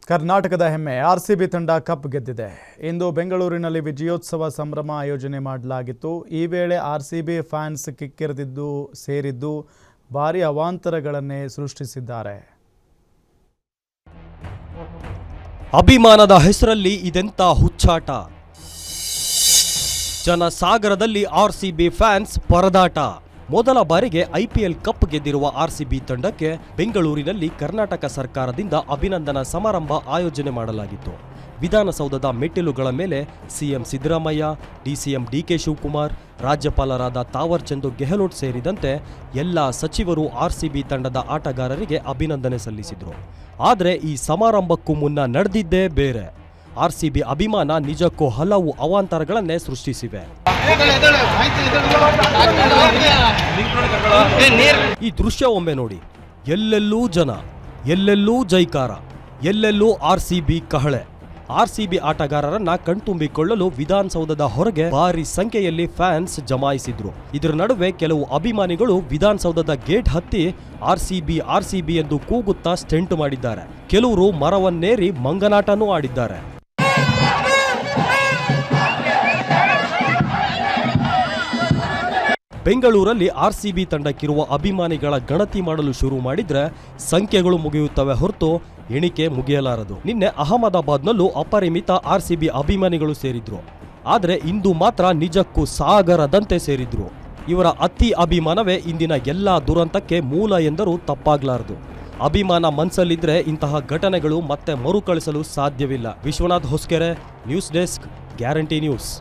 ಕರ್ನಾಟಕದ ಹೆಮ್ಮೆ ಆರ್ಸಿಬಿ ತಂಡ ಕಪ್ ಗೆದ್ದಿದೆ. ಇಂದು ಬೆಂಗಳೂರಿನಲ್ಲಿ ವಿಜಯೋತ್ಸವ ಸಂಭ್ರಮ ಆಯೋಜನೆ ಮಾಡಲಾಗಿತ್ತು. ಈ ವೇಳೆ ಆರ್ಸಿಬಿ ಫ್ಯಾನ್ಸ್ ಕಿಕ್ಕಿರಿದಿದ್ದು ಸೇರಿದ್ದು ಭಾರೀ ಅವಾಂತರಗಳನ್ನೇ ಸೃಷ್ಟಿಸಿದ್ದಾರೆ. ಅಭಿಮಾನದ ಹೆಸರಲ್ಲಿ ಇದೆಂತ ಹುಚ್ಚಾಟ. ಜನಸಾಗರದಲ್ಲಿ ಆರ್ಸಿಬಿ ಫ್ಯಾನ್ಸ್ ಪರದಾಟ. ಮೊದಲ ಬಾರಿಗೆ ಐಪಿಎಲ್ ಕಪ್ ಗೆದ್ದಿರುವ ಆರ್ಸಿಬಿ ತಂಡಕ್ಕೆ ಬೆಂಗಳೂರಿನಲ್ಲಿ ಕರ್ನಾಟಕ ಸರ್ಕಾರದಿಂದ ಅಭಿನಂದನಾ ಸಮಾರಂಭ ಆಯೋಜನೆ ಮಾಡಲಾಗಿತ್ತು. ವಿಧಾನಸೌಧದ ಮೆಟ್ಟಿಲುಗಳ ಮೇಲೆ ಸಿಎಂ ಸಿದ್ದರಾಮಯ್ಯ, ಡಿಸಿಎಂ ಡಿಕೆ ಶಿವಕುಮಾರ್, ರಾಜ್ಯಪಾಲರಾದ ತಾವರ್ ಚಂದ್ ಗೆಹ್ಲೋಟ್ ಸೇರಿದಂತೆ ಎಲ್ಲ ಸಚಿವರು ಆರ್ಸಿಬಿ ತಂಡದ ಆಟಗಾರರಿಗೆ ಅಭಿನಂದನೆ ಸಲ್ಲಿಸಿದರು. ಆದರೆ ಈ ಸಮಾರಂಭಕ್ಕೂ ಮುನ್ನ ನಡೆದಿದ್ದೇ ಬೇರೆ. ಆರ್ಸಿಬಿ ಅಭಿಮಾನ ನಿಜಕ್ಕೂ ಹಲವು ಅವಾಂತರಗಳನ್ನೇ ಸೃಷ್ಟಿಸಿವೆ. ಈ ದೃಶ್ಯ ಒಮ್ಮೆ ನೋಡಿ. ಎಲ್ಲೆಲ್ಲೂ ಜನ, ಎಲ್ಲೆಲ್ಲೂ ಜೈಕಾರ, ಎಲ್ಲೆಲ್ಲೂ ಆರ್ಸಿಬಿ ಕಹಳೆ. ಆರ್ಸಿಬಿ ಆಟಗಾರರನ್ನ ಕಣ್ತುಂಬಿಕೊಳ್ಳಲು ವಿಧಾನಸೌಧದ ಹೊರಗೆ ಭಾರಿ ಸಂಖ್ಯೆಯಲ್ಲಿ ಫ್ಯಾನ್ಸ್ ಜಮಾಯಿಸಿದ್ರು. ಇದರ ನಡುವೆ ಕೆಲವು ಅಭಿಮಾನಿಗಳು ವಿಧಾನಸೌಧದ ಗೇಟ್ ಹತ್ತಿ ಆರ್ಸಿಬಿ ಎಂದು ಕೂಗುತ್ತಾ ಸ್ಟೆಂಟ್ ಮಾಡಿದ್ದಾರೆ. ಕೆಲವರು ಮರವನ್ನೇರಿ ಮಂಗನಾಟನೂ ಆಡಿದ್ದಾರೆ. ಬೆಂಗಳೂರಲ್ಲಿ ಆರ್ಸಿಬಿ ತಂಡಕ್ಕಿರುವ ಅಭಿಮಾನಿಗಳ ಗಣತಿ ಮಾಡಲು ಶುರು ಮಾಡಿದ್ರೆ ಸಂಖ್ಯೆಗಳು ಮುಗಿಯುತ್ತವೆ ಹೊರತು ಎಣಿಕೆ ಮುಗಿಯಲಾರದು. ನಿನ್ನೆ ಅಹಮದಾಬಾದ್ನಲ್ಲೂ ಅಪರಿಮಿತ ಆರ್ಸಿಬಿ ಅಭಿಮಾನಿಗಳು ಸೇರಿದ್ರು. ಆದರೆ ಇಂದು ಮಾತ್ರ ನಿಜಕ್ಕೂ ಸಾಗರದಂತೆ ಸೇರಿದ್ರು. ಇವರ ಅತಿ ಅಭಿಮಾನವೇ ಇಂದಿನ ಎಲ್ಲಾ ದುರಂತಕ್ಕೆ ಮೂಲ ಎಂದರೂ ತಪ್ಪಾಗಲಾರದು. ಅಭಿಮಾನ ಮನಸ್ಸಲ್ಲಿದ್ರೆ ಇಂತಹ ಘಟನೆಗಳು ಮತ್ತೆ ಮರುಕಳಿಸಲು ಸಾಧ್ಯವಿಲ್ಲ. Vishwanath Hosakere, news desk, guarantee news.